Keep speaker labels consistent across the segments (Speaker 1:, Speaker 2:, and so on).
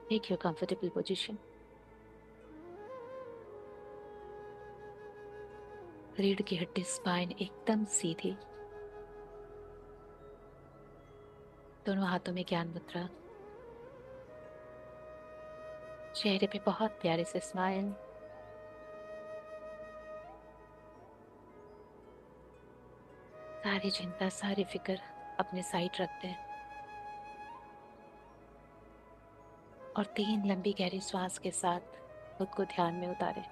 Speaker 1: Take your comfortable position. रीढ़ की हड्डी स्पाइन एकदम सीधी। दोनों हाथों में ज्ञान मुद्रा। चेहरे पे बहुत प्यारे से स्माइल। सारी चिंता सारी फिक्र अपने साइड रखते हैं और 3 लंबी गहरी श्वास के साथ खुद को ध्यान में उतारे।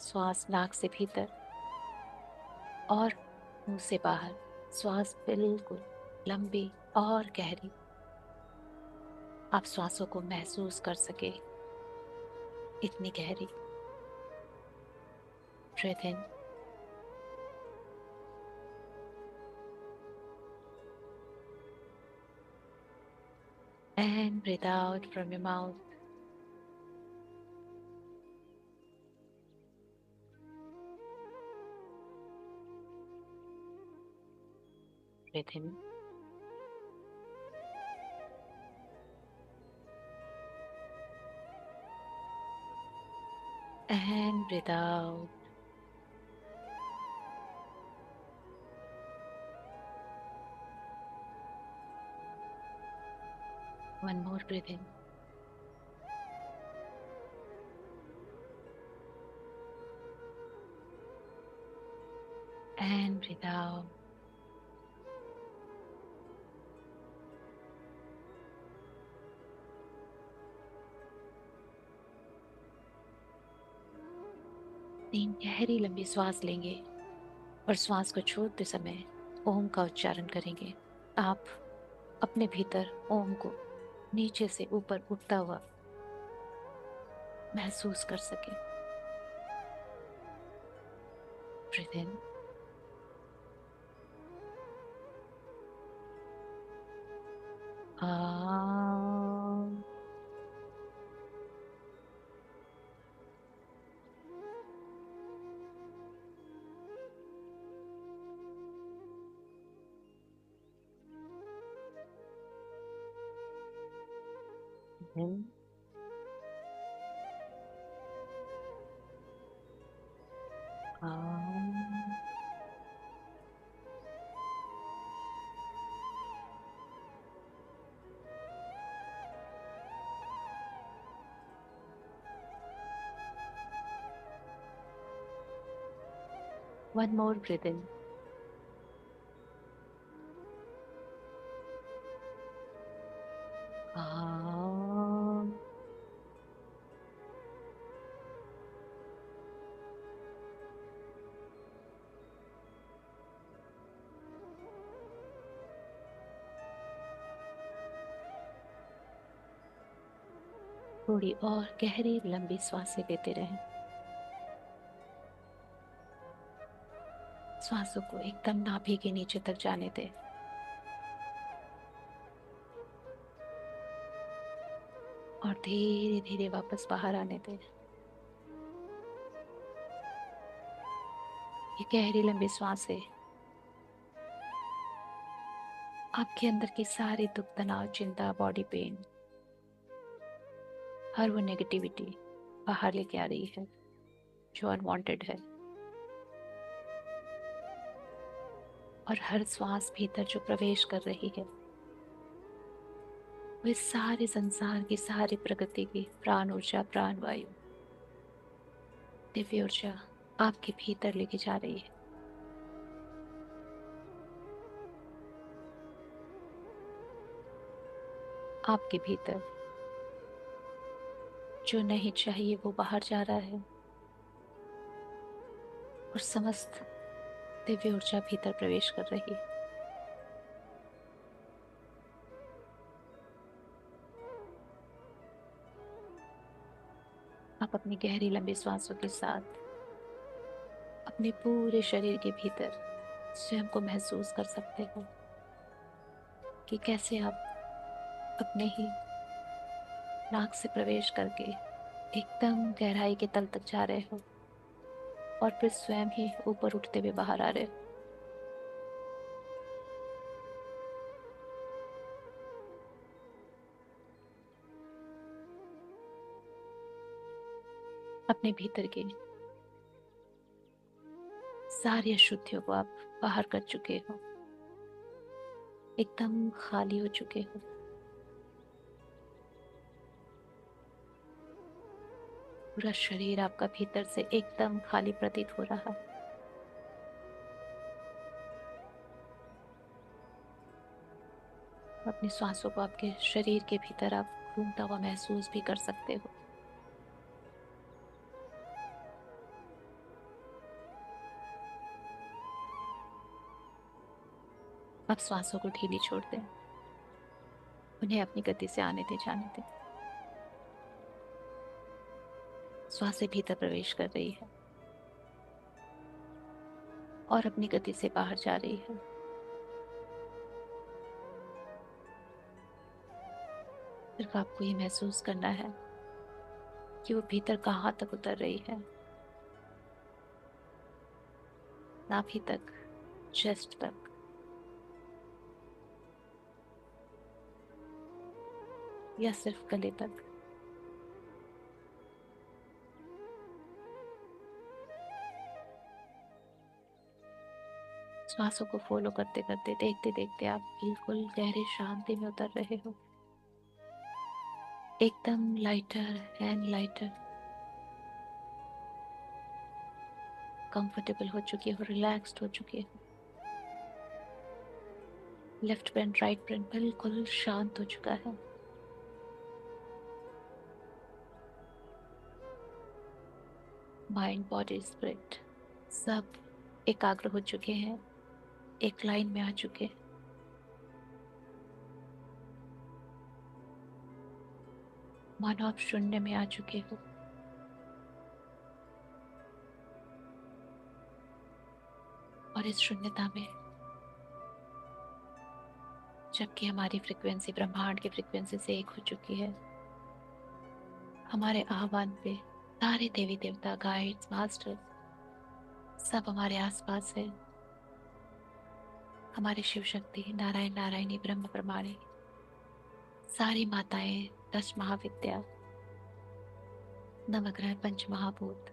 Speaker 1: श्वास नाक से भीतर और मुंह से बाहर। श्वास बिल्कुल लंबी और गहरी। आप श्वासों को महसूस कर सके, इतनी गहरी। Breathe in and breathe out from your mouth. Breathe in and breathe out. One more breath in and breathe out. तीन गहरी लंबी श्वास लेंगे और श्वास को छोड़ते समय ओम का उच्चारण करेंगे। आप अपने भीतर ओम को नीचे से ऊपर उठता हुआ महसूस कर सके। Breathe in in one more breath in थोड़ी और गहरी लंबी सांसें लेते रहें। श्वासों को एकदम नाभि के नीचे तक जाने दें और धीरे धीरे वापस बाहर आने दें। ये गहरी लंबी सांसें आपके अंदर की सारी दुख तनाव चिंता बॉडी पेन हर वो नेगेटिविटी बाहर लेके आ रही है जो अनवांटेड है। और हर श्वास भीतर जो प्रवेश कर रही है वो इस सारे संसार की सारी प्रगति की प्राण ऊर्जा प्राण वायु दिव्य ऊर्जा आपके भीतर लेके जा रही है। आपके भीतर जो नहीं चाहिए वो बाहर जा रहा है और समस्त दिव्य ऊर्जा भीतर प्रवेश कर रही है। आप अपनी गहरी लंबी सांसों के साथ अपने पूरे शरीर के भीतर स्वयं को महसूस कर सकते हो कि कैसे आप अपने ही नाक से प्रवेश करके एकदम गहराई के तल तक जा रहे हो और फिर स्वयं ही ऊपर उठते हुए बाहर आ रहे हो। अपने भीतर के सारी अशुद्धियों को आप बाहर कर चुके हो, एकदम खाली हो चुके हो। पूरा शरीर आपका भीतर से एकदम खाली प्रतीत हो रहा है। अपनी सांसों को आपके शरीर के भीतर आप घूमता हुआ महसूस भी कर सकते हो। अब सांसों को ढीली छोड़ दें, उन्हें अपनी गति से आने दे, जाने दें। श्वासें भीतर प्रवेश कर रही है और अपनी गति से बाहर जा रही है। सिर्फ आपको ये महसूस करना है कि वो भीतर कहाँ तक उतर रही है। नाभि तक, चेस्ट तक, या सिर्फ गले तक। श्वासों को फॉलो करते करते, देखते देखते आप बिल्कुल गहरी शांति में उतर रहे हो। एकदम लाइटर एंड लाइटर, कंफर्टेबल हो चुके हो, रिलैक्स्ड हो चुके हो। लेफ्ट ब्रेन, राइट ब्रेन बिल्कुल शांत हो चुका है। माइंड, बॉडी, स्पिरिट सब एकाग्र हो चुके हैं, एक लाइन में आ चुके हैं। मानो आप शून्य में आ चुके हो। और इस शून्यता में, जबकि हमारी फ्रिक्वेंसी ब्रह्मांड की फ्रिक्वेंसी से एक हो चुकी है, हमारे आह्वान पे सारे देवी देवता, गाइड्स, मास्टर सब हमारे आसपास है। हमारी शिव शक्ति, नारायण, नारायणी, ब्रह्म प्रमाणी, सारी माताएं, 10 महाविद्या, नवग्रह, पंच महाभूत,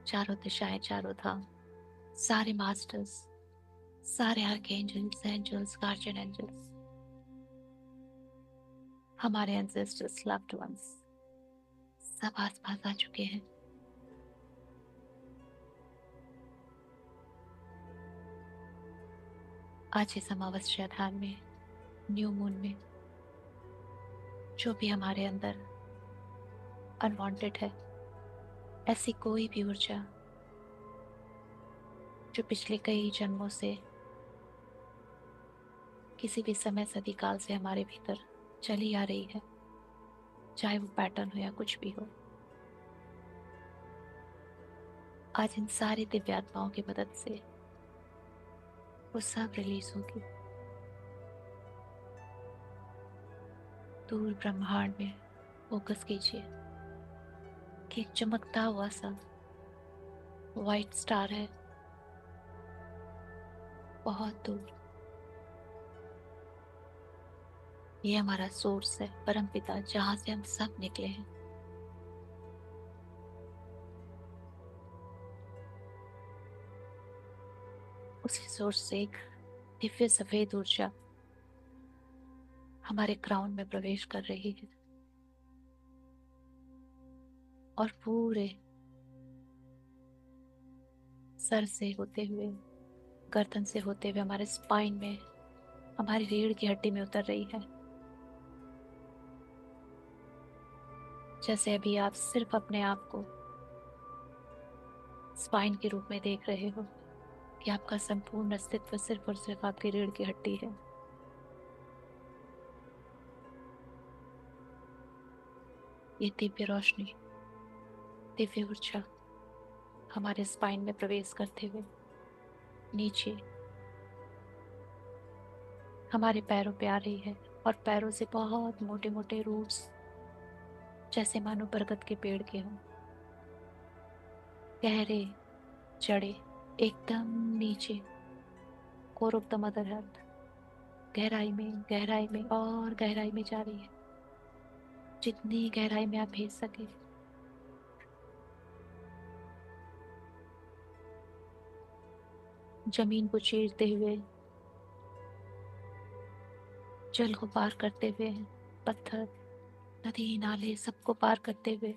Speaker 1: चारों दिशाएं, चारों धाम, सारे मास्टर्स, सारे आर्कएंजल्स, एंजल्स, गार्जियन एंजल्स, हमारे एंसेस्टर्स, लव्ड वंस सब आसपास आ चुके हैं। आज इस अमावस्या ध्यान में, न्यू मून में, जो भी हमारे अंदर अनवांटेड है, ऐसी कोई भी ऊर्जा जो पिछले कई जन्मों से, किसी भी समय सदी काल से हमारे भीतर चली आ रही है, चाहे वो पैटर्न हो या कुछ भी हो, आज इन सारी दिव्यात्माओं की मदद से वो सब रिलीज होगी। दूर ब्रह्मांड में फोकस कीजिए कि एक चमकता हुआ सा व्हाइट स्टार है, बहुत दूर। ये हमारा सोर्स है, परम पिता, जहां से हम सब निकले हैं। उसी सोर्स से एक दिव्य सफेद ऊर्जा हमारे ग्राउंड में प्रवेश कर रही है और पूरे सर से होते हुए, गर्दन से होते हुए हमारे स्पाइन में, हमारी रीढ़ की हड्डी में उतर रही है। जैसे अभी आप सिर्फ अपने आप को स्पाइन के रूप में देख रहे हो कि आपका संपूर्ण अस्तित्व सिर्फ और सिर्फ आपकी रीढ़ की हड्डी है। ये दिव्य रोशनी, दिव्य ऊर्जा हमारे स्पाइन में प्रवेश करते हुए नीचे हमारे पैरों पे आ रही है और पैरों से बहुत मोटे मोटे रूट्स, जैसे मानो बरगद के पेड़ के हों, गहरे जड़े एकदम नीचे, core of the mother earth, गहराई में और गहराई में जा रही है। जितनी गहराई में आप भेज सके। जमीन को चीरते हुए, जल को पार करते हुए, पत्थर, नदी, नाले सबको पार करते हुए,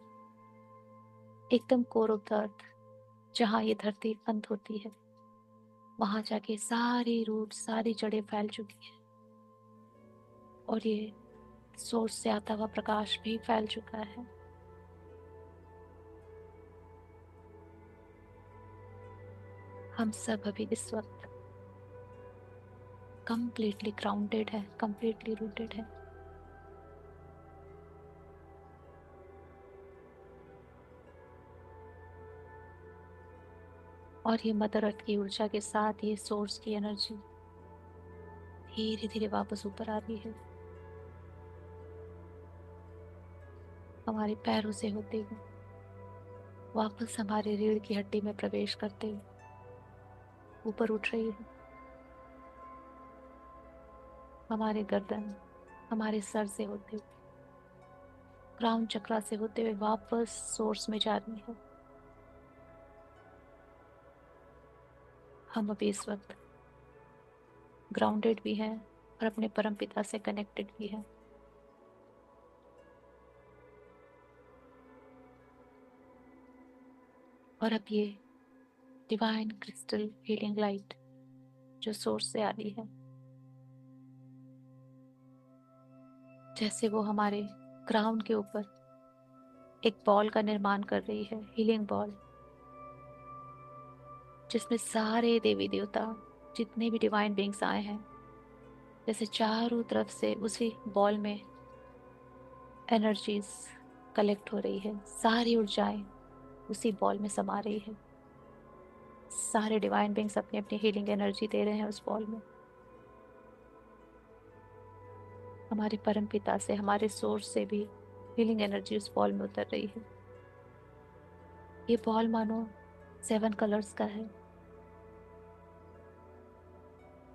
Speaker 1: एकदम कोर ऑफ द अर्थ, जहाँ ये धरती अंत होती है, वहां जाके सारी रूट, सारी जड़ें फैल चुकी है। और ये सोर्स से आता हुआ प्रकाश भी फैल चुका है। हम सब अभी इस वक्त कंप्लीटली ग्राउंडेड है, कंप्लीटली रूटेड है। और ये मदर अर्थ की ऊर्जा के साथ ये सोर्स की एनर्जी धीरे धीरे वापस ऊपर आ रही है, हमारे पैरों से होते हुए वापस हमारे रीढ़ की हड्डी में प्रवेश करते हुए ऊपर उठ रही है। हमारे गर्दन, हमारे सर से होते हुए, क्राउन चक्रा से होते हुए वापस सोर्स में जा रही है। हम अभी इस वक्त ग्राउंडेड भी हैं और अपने परम पिता से कनेक्टेड भी हैं। और अब ये डिवाइन क्रिस्टल हीलिंग लाइट जो सोर्स से आ रही है, जैसे वो हमारे क्राउन के ऊपर एक बॉल का निर्माण कर रही है, हीलिंग बॉल, जिसमें सारे देवी देवता, जितने भी डिवाइन बींग्स आए हैं, जैसे चारों तरफ से उसी बॉल में एनर्जीज कलेक्ट हो रही है, सारी ऊर्जाएं उसी बॉल में समा रही है। सारे डिवाइन बींग्स अपनी अपनी हीलिंग एनर्जी दे रहे हैं उस बॉल में। हमारे परम पिता से, हमारे सोर्स से भी हीलिंग एनर्जी उस बॉल में उतर रही है। ये बॉल मानो 7 कलर्स का है।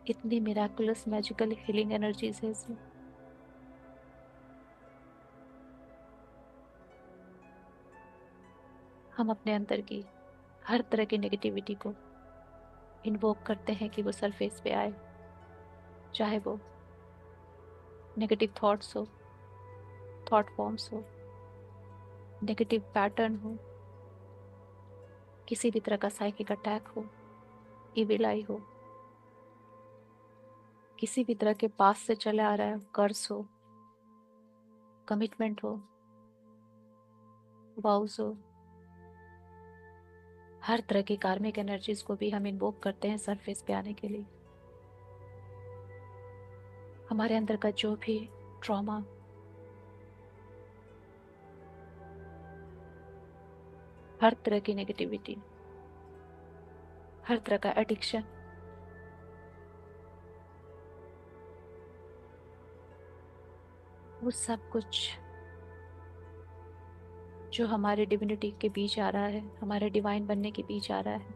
Speaker 1: इतनी मिराकुलस मैजिकल हीलिंग एनर्जीज है इसमें। हम अपने अंदर की हर तरह की नेगेटिविटी को इन्वोक करते हैं कि वो सरफेस पे आए, चाहे वो नेगेटिव थॉट्स हो, थॉट फॉर्म्स हो, नेगेटिव पैटर्न हो, किसी भी तरह का साइकिक अटैक हो, इविल आई हो, किसी भी तरह के पास से चले आ रहा है कर्ज हो, कमिटमेंट हो, वाउस हो, हर तरह की कार्मिक एनर्जीज को भी हम इन्वोक करते हैं सरफेस पे आने के लिए। हमारे अंदर का जो भी ट्रॉमा, हर तरह की नेगेटिविटी, हर तरह का एडिक्शन, वो सब कुछ जो हमारे डिविनिटी के बीच आ रहा है, हमारे डिवाइन बनने के बीच आ रहा है,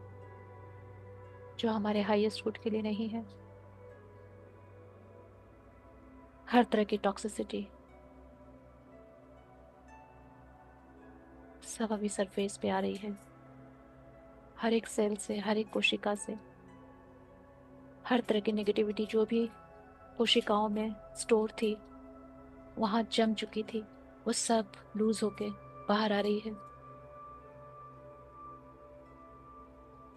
Speaker 1: जो हमारे हाईएस्ट गुड के लिए नहीं है, हर तरह की टॉक्सिसिटी सब अभी सरफेस पे आ रही है। हर एक सेल से, हर एक कोशिका से, हर तरह की नेगेटिविटी जो भी कोशिकाओं में स्टोर थी, वहां जम चुकी थी, वो सब लूज होके बाहर आ रही है।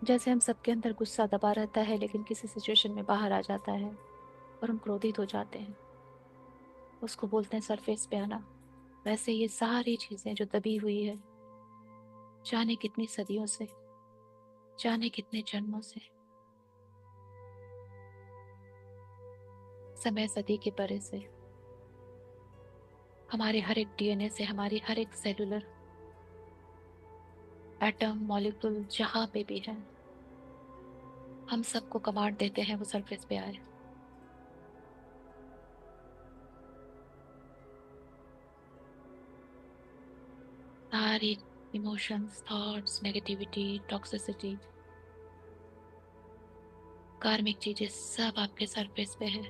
Speaker 1: जैसे हम सबके अंदर गुस्सा दबा रहता है लेकिन किसी सिचुएशन में बाहर आ जाता है और हम क्रोधित हो जाते हैं, उसको बोलते हैं सरफेस पे आना। वैसे ये सारी चीजें जो दबी हुई है, जाने कितनी सदियों से, जाने कितने जन्मों से, समय सदी के परे से, हमारे हर एक डीएनए से, हमारी हर एक सेलुलर एटम, मॉलिक्यूल जहां पे भी है, हम सबको कमांड देते हैं वो सरफेस पे आए। सारी इमोशंस, थॉट्स, नेगेटिविटी, टॉक्सिसिटी, कार्मिक चीजें सब आपके सरफेस पे है।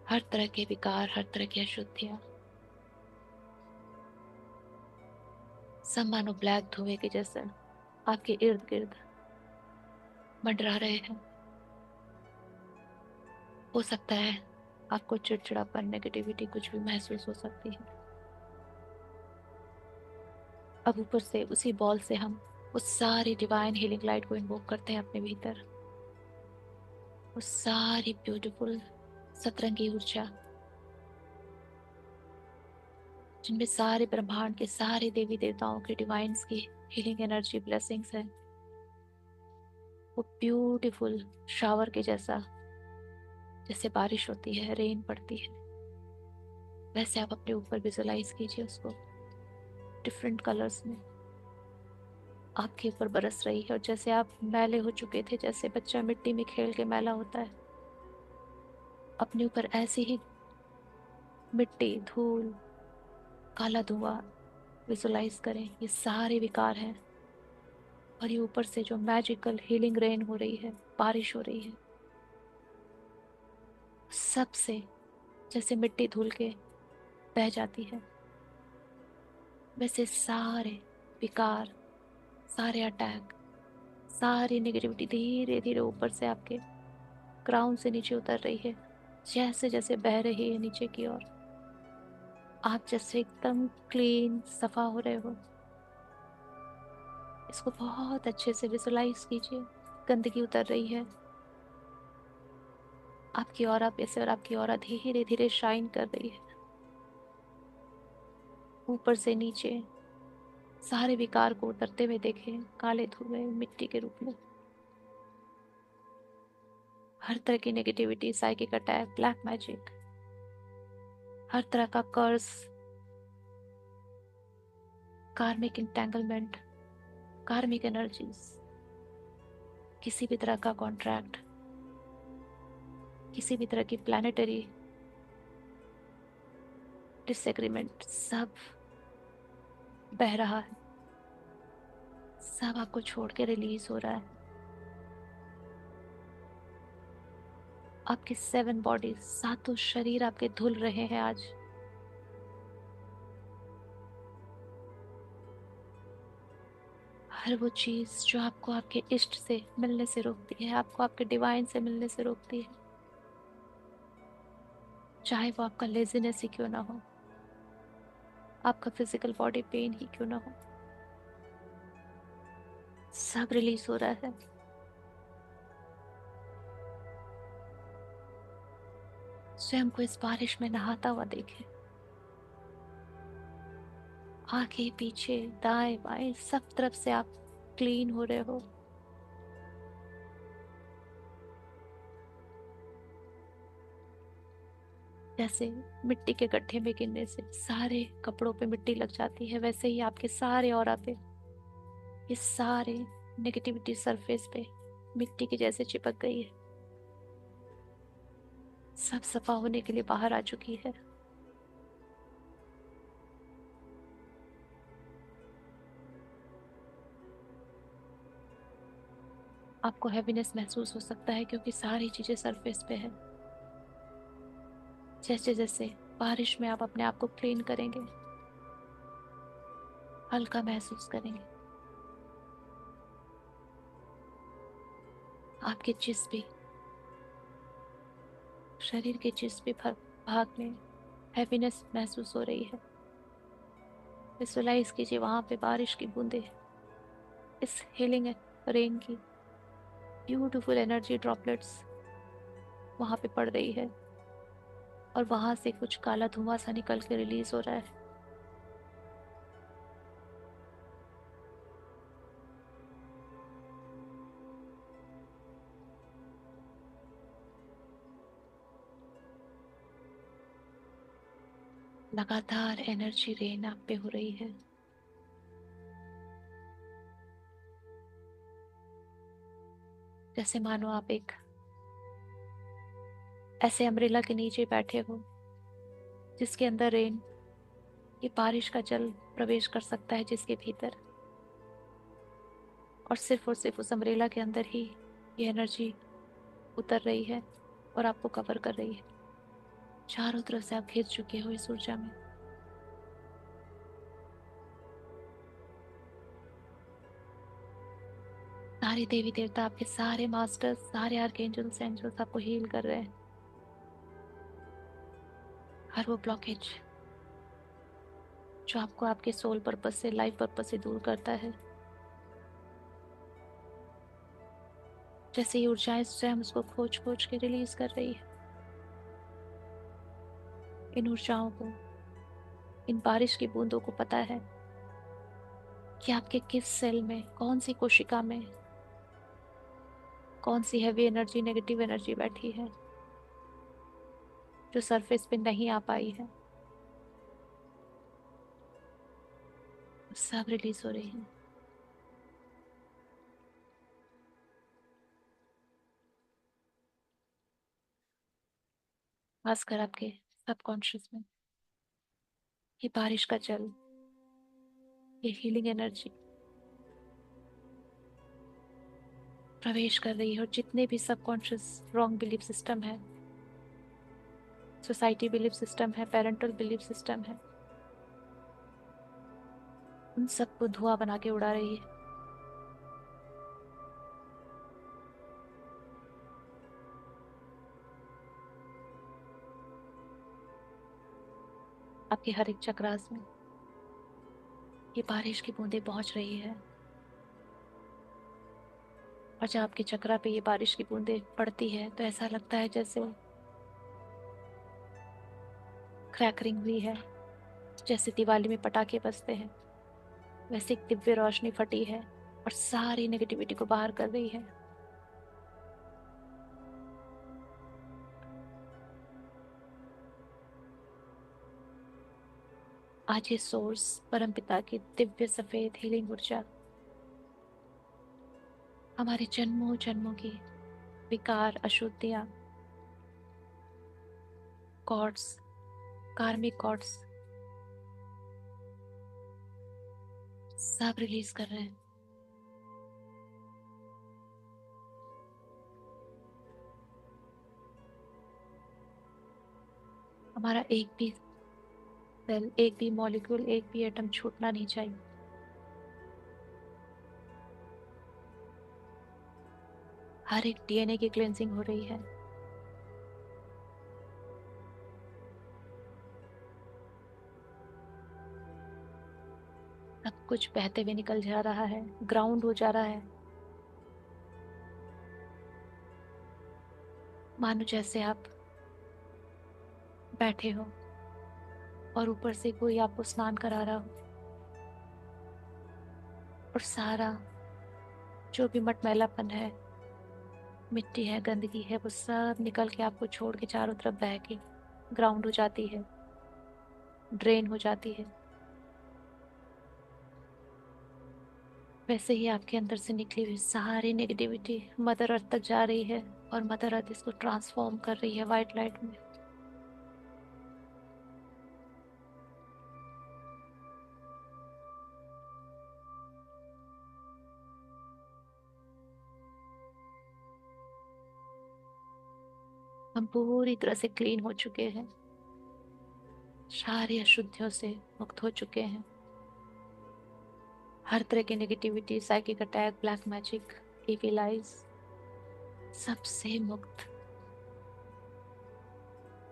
Speaker 1: हर तरह के विकार, हर तरह की अशुद्धियां सब मानो ब्लैक धुएं के जैसे आपके इर्द गिर्द मंडरा रहे हैं। हो सकता है आपको चिड़चिड़ापन, नेगेटिविटी कुछ भी महसूस हो सकती है। अब ऊपर से उसी बॉल से हम उस सारी डिवाइन हीलिंग लाइट को इन्वोक करते हैं अपने भीतर। उस सारी ब्यूटीफुल सतरंगी ऊर्जा जिनमें सारे ब्रह्मांड के सारे देवी देवताओं के डिवाइन्स की हीलिंग एनर्जी, ब्लेसिंग्स है, वो ब्यूटीफुल शावर के जैसा, जैसे बारिश होती है, रेन पड़ती है, वैसे आप अपने ऊपर विजुलाइज कीजिए उसको। डिफरेंट कलर्स में आपके ऊपर बरस रही है। और जैसे आप मैले हो चुके थे, जैसे बच्चा मिट्टी में खेल के मैला होता है, अपने ऊपर ऐसी ही मिट्टी, धूल, काला धुआं विजुलाइज करें। ये सारे विकार हैं और ये ऊपर से जो मैजिकल हीलिंग रेन हो रही है, बारिश हो रही है, सबसे जैसे मिट्टी धुल के बह जाती है, वैसे सारे विकार, सारे अटैक, सारी नेगेटिविटी धीरे धीरे ऊपर से आपके क्राउन से नीचे उतर रही है। जैसे जैसे बह रही है नीचे की ओर, आप जैसे एकदम क्लीन, सफा हो रहे हो। इसको बहुत अच्छे से विजुलाइज कीजिए। गंदगी उतर रही है आपकी ऑरा पे से और आपकी ऑरा धीरे धीरे शाइन कर रही है। ऊपर से नीचे सारे विकार को उतरते हुए देखें, काले धुएं मिट्टी के रूप में। हर तरह की negativity, psychic attack, black magic, हर तरह का कर्स, कार्मिक इंटेंगलमेंट, कार्मिक एनर्जीज, किसी भी तरह का कॉन्ट्रैक्ट, किसी भी तरह की प्लानिटरी डिसएग्रीमेंट, सब बह रहा है। सब आपको छोड़ के रिलीज हो रहा है। आपके 7 बॉडीज, सातों शरीर आपके धुल रहे हैं आज। हर वो चीज जो आपको आपके इष्ट से मिलने से रोकती है, आपको आपके डिवाइन से मिलने से रोकती है, चाहे वो आपका लेजीनेस ही क्यों ना हो, आपका फिजिकल बॉडी पेन ही क्यों ना हो, सब रिलीज हो रहा है। स्वयं को इस बारिश में नहाता हुआ देखें। आगे पीछे दाएं बाएं सब तरफ से आप क्लीन हो रहे हो। जैसे मिट्टी के गड्ढे में गिरने से सारे कपड़ों पे मिट्टी लग जाती है, वैसे ही आपके सारे ऑरा पे ये सारे नेगेटिविटी सरफेस पे मिट्टी के जैसे चिपक गई है। सब सफा होने के लिए बाहर आ चुकी है। आपको हैवीनेस महसूस हो सकता है क्योंकि सारी चीजें सरफेस पे है। जैसे जैसे बारिश में आप अपने आप को क्लीन करेंगे, हल्का महसूस करेंगे। आपके जिस भी शरीर के जिस भी भाग में हैवीनेस महसूस हो रही है, विजुलाइज कीजिए वहां पे बारिश की बूंदे, इस हीलिंग रेन की ब्यूटीफुल एनर्जी ड्रॉपलेट्स वहां पे पड़ रही है और वहां से कुछ काला धुआं सा निकल के रिलीज हो रहा है। लगातार एनर्जी रेन आप पे हो रही है। जैसे मानो आप एक ऐसे अम्ब्रेला के नीचे बैठे हो जिसके अंदर रेन, ये बारिश का जल प्रवेश कर सकता है जिसके भीतर, और सिर्फ उस अम्ब्रेला के अंदर ही ये एनर्जी उतर रही है और आपको कवर कर रही है। चारों तरफ से आप घिर चुके हो इस ऊर्जा में। सारे देवी देवता, आपके सारे मास्टर्स, सारे आर्कएंजल्स एंजल्स आपको हील कर रहे हैं। हर वो ब्लॉकेज जो आपको आपके सोल पर्पस से, लाइफ पर्पस से दूर करता है, जैसे ये ऊर्जाएं स्वयं उसको खोज खोज के रिलीज कर रही है। इन ऊर्जाओं को, इन बारिश की बूंदों को पता है कि आपके किस सेल में, कौन सी कोशिका में कौन सी हैवी एनर्जी, नेगेटिव एनर्जी बैठी है जो सरफेस पे नहीं आ पाई है। सब रिलीज हो रही है। खासकर आपके सबकॉन्शियस में ये बारिश का जल, ये हीलिंग एनर्जी प्रवेश कर रही है। और जितने भी सबकॉन्शियस रॉन्ग बिलीफ सिस्टम है, सोसाइटी बिलीफ सिस्टम है, पेरेंटल बिलीफ सिस्टम है, उन सबको धुआं बना के उड़ा रही है। आपके हर एक चक्रास में ये बारिश की बूंदें पहुंच रही है। और जब आपके चक्रा पे ये बारिश की बूंदें पड़ती है तो ऐसा लगता है जैसे क्रैकरिंग हुई है, जैसे दिवाली में पटाखे बजते हैं, वैसे एक दिव्य रोशनी फटी है और सारी नेगेटिविटी को बाहर कर रही है। आज ये सोर्स, परमपिता की दिव्य सफेद हीलिंग ऊर्जा हमारे जन्मों जन्मों की विकार, अशुद्धियां, कॉर्ड्स, कार्मिक कॉर्ड्स सब रिलीज कर रहे हैं। हमारा एक भी सेल, एक भी मॉलिक्यूल, एक भी एटम छूटना नहीं चाहिए। हर एक डीएनए की क्लेंजिंग हो रही है। सब कुछ बहते हुए निकल जा रहा है, ग्राउंड हो जा रहा है। मानो जैसे आप बैठे हो और ऊपर से कोई आपको स्नान करा रहा हो, और सारा जो भी मटमैलापन है, मिट्टी है, गंदगी है, वो सब निकल के आपको छोड़ के चारों तरफ बह के ग्राउंड हो जाती है, ड्रेन हो जाती है। वैसे ही आपके अंदर से निकली हुई सारी नेगेटिविटी मदर अर्थ तक जा रही है, और मदर अर्थ इसको ट्रांसफॉर्म कर रही है वाइट लाइट में। हम पूरी तरह से क्लीन हो चुके हैं, सारी अशुद्धियों से मुक्त हो चुके हैं। हर तरह की negativity, psychic attack, black magic, evil eyes, सबसे मुक्त।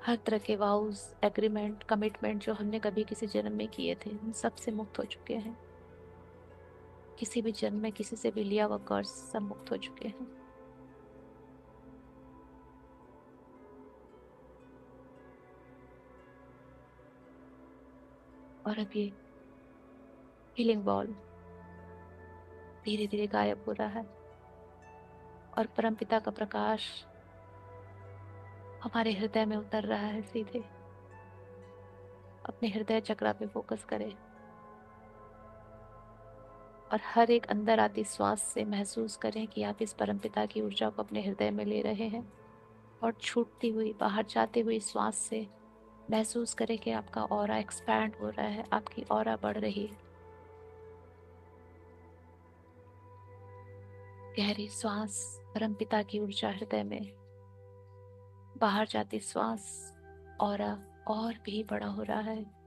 Speaker 1: हर तरह के वाउज, एग्रीमेंट, कमिटमेंट जो हमने कभी किसी जन्म में किए थे, उन सब से मुक्त हो चुके हैं। किसी भी जन्म में किसी से भी लिया हुआ कर्ज सब मुक्त हो चुके हैं। और अब ये हीलिंग बॉल धीरे धीरे गायब हो रहा है, और परमपिता का प्रकाश हमारे हृदय में उतर रहा है सीधे। अपने हृदय चक्रा पे फोकस करें, और हर एक अंदर आती श्वास से महसूस करें कि आप इस परमपिता की ऊर्जा को अपने हृदय में ले रहे हैं। और छूटती हुई, बाहर जाती हुई श्वास से महसूस करें कि आपका ऑरा एक्सपैंड हो रहा है, आपकी ऑरा बढ़ रही है। गहरी श्वास, परमपिता की ऊर्जा हृदय में, बाहर जाती श्वास, और भी बड़ा हो रहा है।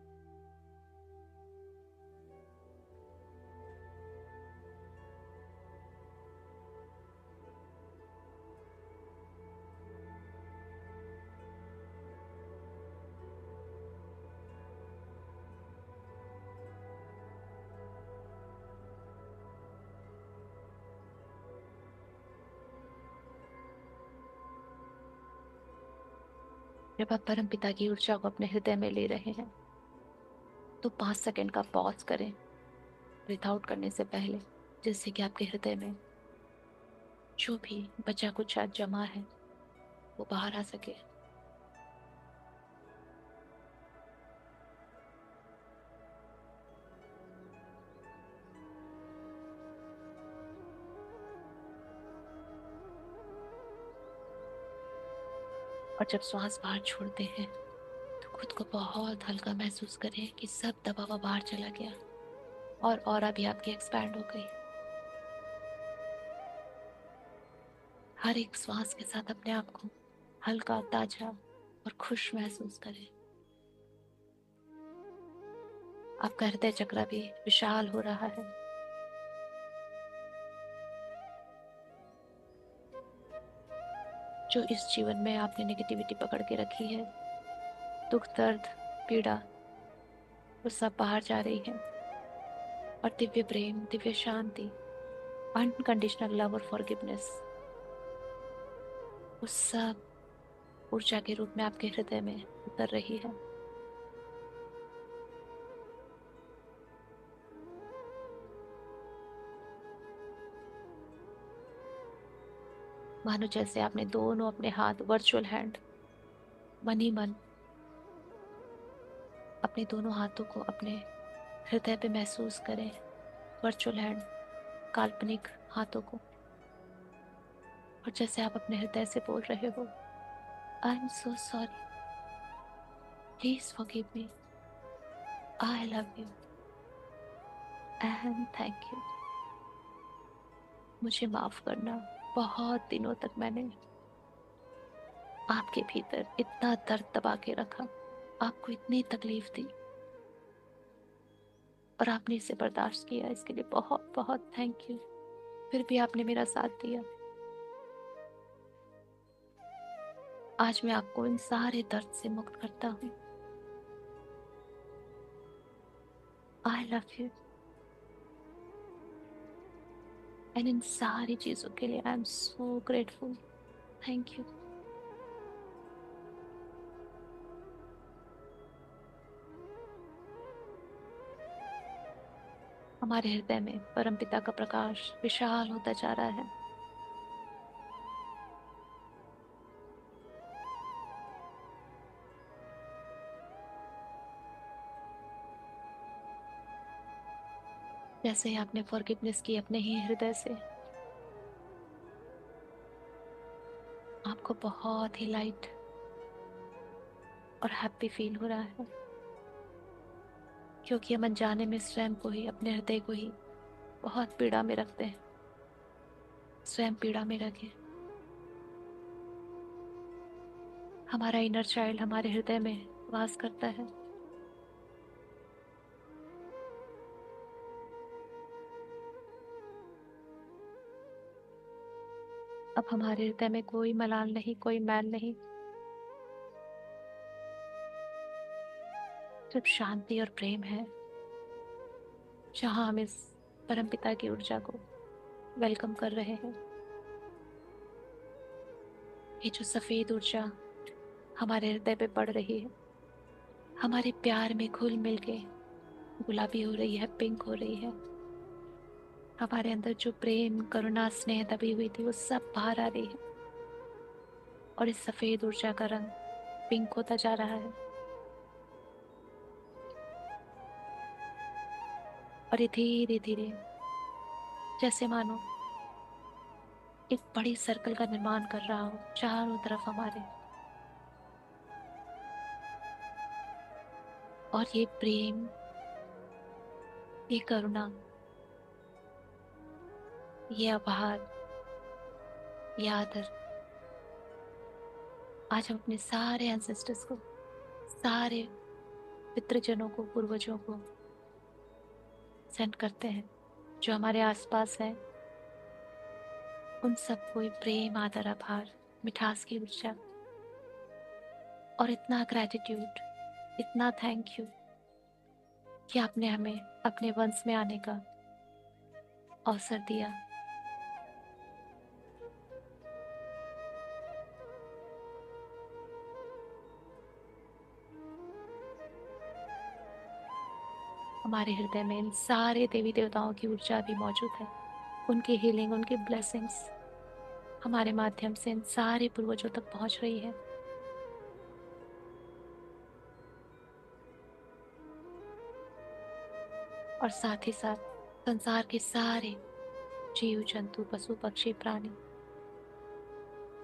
Speaker 1: जब आप परम पिता की ऊर्जा को अपने हृदय में ले रहे हैं तो 5 सेकंड का पॉज करें ब्रीथ आउट करने से पहले, जिससे कि आपके हृदय में जो भी बचा कुछ आज जमा है वो बाहर आ सके। और जब श्वास बाहर छोड़ते हैं तो खुद को बहुत हल्का महसूस करें कि सब दबा हुआ बाहर चला गया और ऑरा भी आपकी एक्सपैंड हो गई। हर एक श्वास के साथ अपने आप को हल्का, ताजा और खुश महसूस करें। आपका हृदय चक्र भी विशाल हो रहा है। जो इस जीवन में आपने नेगेटिविटी पकड़ के रखी है, दुख, दर्द, पीड़ा, वो सब बाहर जा रही है और दिव्य प्रेम, दिव्य शांति, अनकंडीशनल लव और फॉरगिवनेस, वो सब ऊर्जा के रूप में आपके हृदय में उतर रही है। मानो जैसे आपने दोनों अपने हाथ, वर्चुअल हैंड, मन ही मन अपने दोनों हाथों को अपने हृदय पे महसूस करें। वर्चुअल हैंड, काल्पनिक हाथों को, और जैसे आप अपने हृदय से बोल रहे हो, I am so sorry, please forgive me, I love you and thank you. मुझे माफ करना, बहुत दिनों तक मैंने आपके भीतर इतना दर्द दबा के रखा, आपको इतनी तकलीफ दी और आपने इसे बर्दाश्त किया, इसके लिए बहुत बहुत थैंक यू। फिर भी आपने मेरा साथ दिया। आज मैं आपको इन सारे दर्द से मुक्त करता हूँ। I love you. And in सारी चीजों के लिए I am so grateful. Thank you. हमारे हृदय में परमपिता का प्रकाश विशाल होता जा रहा है। जैसे ही आपने फॉरगिवनेस की अपने ही हृदय से, आपको बहुत ही लाइट और हैप्पी फील हो रहा है, क्योंकि हम अनजाने में स्वयं को ही, अपने हृदय को ही बहुत पीड़ा में रखते हैं। स्वयं पीड़ा में रखे। हमारा इनर चाइल्ड हमारे हृदय में वास करता है। अब हमारे हृदय में कोई मलाल नहीं, कोई मैल नहीं, सिर्फ शांति और प्रेम है, जहां हम इस परमपिता की ऊर्जा को वेलकम कर रहे हैं। ये जो सफेद ऊर्जा हमारे हृदय पे पड़ रही है, हमारे प्यार में घुल मिल के गुलाबी हो रही है, पिंक हो रही है। हमारे अंदर जो प्रेम, करुणा, स्नेह दबी हुई थी, वो सब बाहर आ रही है और इस सफेद ऊर्जा का रंग पिंक होता जा रहा है। और ये धीरे धीरे, जैसे मानो एक बड़ी सर्कल का निर्माण कर रहा हो चारों तरफ हमारे। और ये प्रेम, ये करुणा, ये आभार, ये आदर, आज हम अपने सारे एंसेस्टर्स को सारे पितृजनों को, पूर्वजों को सेंड करते हैं, जो हमारे आसपास है, उन सबको ये प्रेम, आदर, आभार, मिठास की ऊर्जा और इतना ग्रैटिट्यूड, इतना थैंक यू कि आपने हमें अपने वंश में आने का अवसर दिया। हमारे हृदय में इन सारे देवी देवताओं की ऊर्जा भी मौजूद है। उनकी हीलिंग, उनकी ब्लेसिंग्स हमारे माध्यम से इन सारे पूर्वजों तक पहुंच रही है। और साथ ही साथ संसार के सारे जीव जंतु, पशु पक्षी, प्राणी,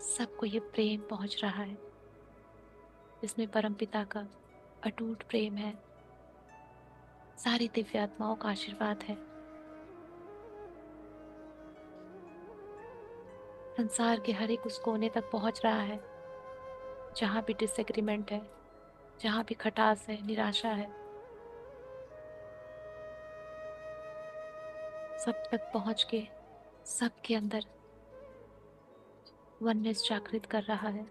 Speaker 1: सबको ये प्रेम पहुंच रहा है, जिसमें परमपिता का अटूट प्रेम है, सारी दिव्य आत्माओं का आशीर्वाद है। संसार के हर एक उस कोने तक पहुंच रहा है जहां भी डिसएग्रीमेंट है, जहां भी खटास है, निराशा है, सब तक पहुंच के सबके अंदर वननेस जागृत कर रहा है।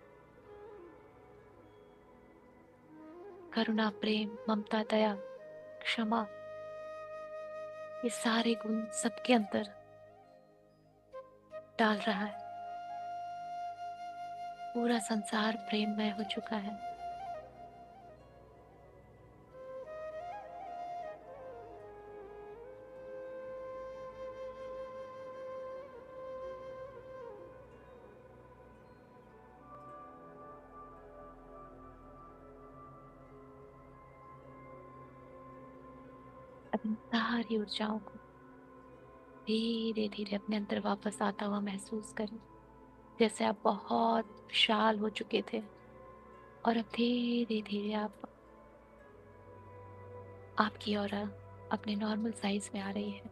Speaker 1: करुणा, प्रेम, ममता, दया, क्षमा, ये सारे गुण सबके अंदर डाल रहा है। पूरा संसार प्रेममय हो चुका है। अब इन सारी ऊर्जाओं को धीरे धीरे अपने अंदर वापस आता हुआ महसूस करें, जैसे आप बहुत विशाल हो चुके थे और अब धीरे धीरे आपकी ऑरा अपने नॉर्मल साइज में आ रही है।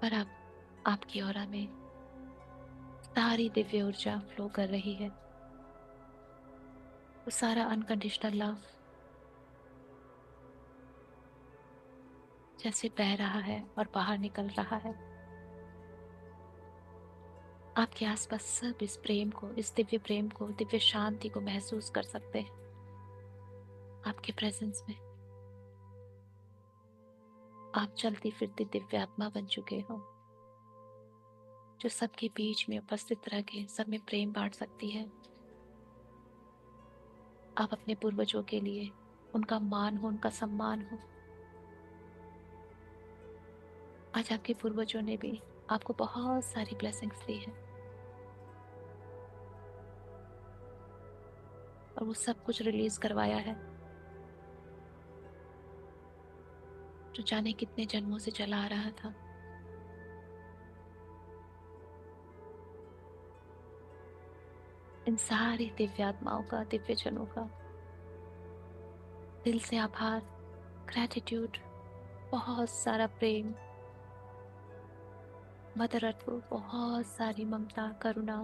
Speaker 1: पर अब आपकी ऑरा में सारी दिव्य ऊर्जा फ्लो कर रही है। वो सारा अनकंडीशनल लव जैसे बह रहा है और बाहर निकल रहा है। आपके आसपास सब इस प्रेम को, इस दिव्य प्रेम को, दिव्य शांति को महसूस कर सकते हैं। आपके प्रेजेंस में आप चलती फिरती दिव्य आत्मा बन चुके हो, जो सबके बीच में उपस्थित रह के सब में प्रेम बांट सकती है। आप अपने पूर्वजों के लिए उनका मान हो, उनका सम्मान हो। आज आपके पूर्वजों ने भी आपको बहुत सारी ब्लेसिंग्स दी है और वो सब कुछ रिलीज करवाया है जो जाने कितने जन्मों से चला आ रहा था। इन सारी दिव्य आत्माओं का, दिव्य जनों का दिल से आभार, ग्रैटिट्यूड, बहुत सारा प्रेम, मदर अर्थ को बहुत सारी ममता, करुणा,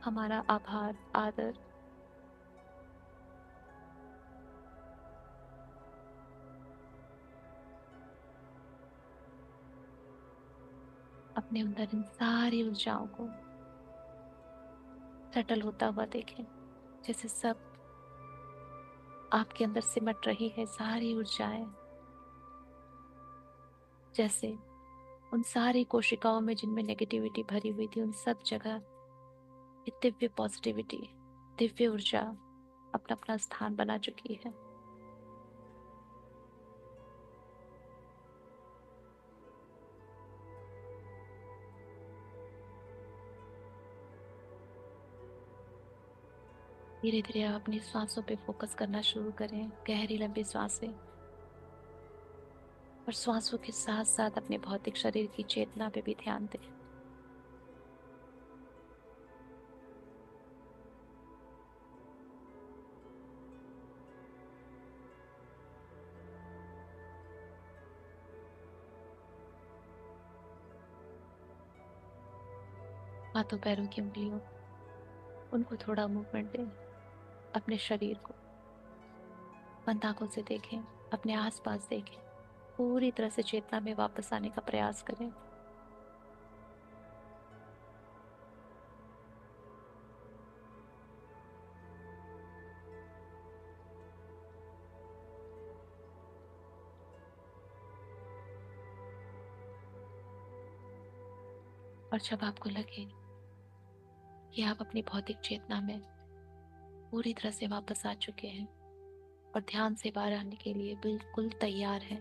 Speaker 1: हमारा आभार, आदर। अपने अंदर इन सारी ऊर्जाओं को सेटल होता हुआ देखें, जैसे सब आपके अंदर सिमट रही है सारी ऊर्जाएं, जैसे उन सारी कोशिकाओं में जिनमें नेगेटिविटी भरी हुई थी, उन सब जगह ये दिव्य पॉजिटिविटी, दिव्य ऊर्जा अपना अपना स्थान बना चुकी है। धीरे धीरे आप अपनी सांसों पे फोकस करना शुरू करें, गहरी लंबी सांसें, और श्वासों के साथ साथ अपने भौतिक शरीर की चेतना पे भी ध्यान दें। हाथों पैरों की उंगलियों, उनको थोड़ा मूवमेंट दें। अपने शरीर को बंद आंखों से देखें, अपने आसपास देखें, पूरी तरह से चेतना में वापस आने का प्रयास करें। और जब आपको लगे कि आप अपनी भौतिक चेतना में पूरी तरह से वापस आ चुके हैं और ध्यान से बाहर आने के लिए बिल्कुल तैयार हैं,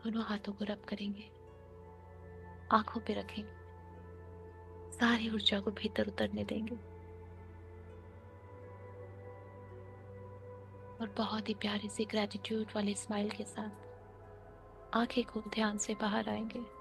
Speaker 1: दोनों हाथों को रब करेंगे, आंखों पे रखेंगे, सारी ऊर्जा को भीतर उतरने देंगे और बहुत ही प्यारी सी ग्रेटिट्यूड वाली स्माइल के साथ आंखें खूब ध्यान से बाहर आएंगे।